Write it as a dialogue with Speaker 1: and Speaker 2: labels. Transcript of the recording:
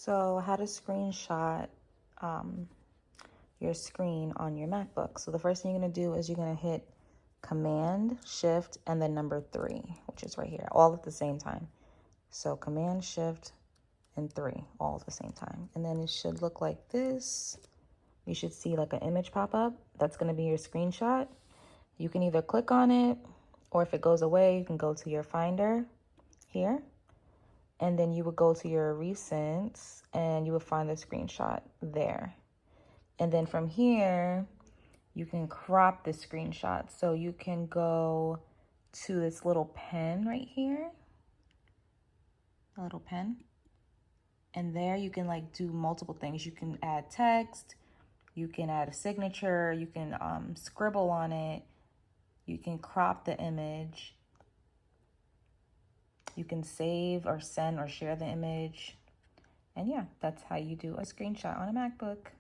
Speaker 1: So how to screenshot your screen on your MacBook. So the first thing you're gonna do is you're gonna hit Command, Shift, and then number 3, which is right here, all at the same time. So Command, Shift, and 3, all at the same time. And then it should look like this. You should see like an image pop up. That's gonna be your screenshot. You can either click on it, or if it goes away, you can go to your Finder here. And then you would go to your recents and you would find the screenshot there. And then from here, you can crop the screenshot. So you can go to this little pen right here, a little pen. And there you can like do multiple things. You can add text, you can add a signature, you can scribble on it, you can crop the image. You can save or send or share the image. And yeah, that's how you do a screenshot on a MacBook.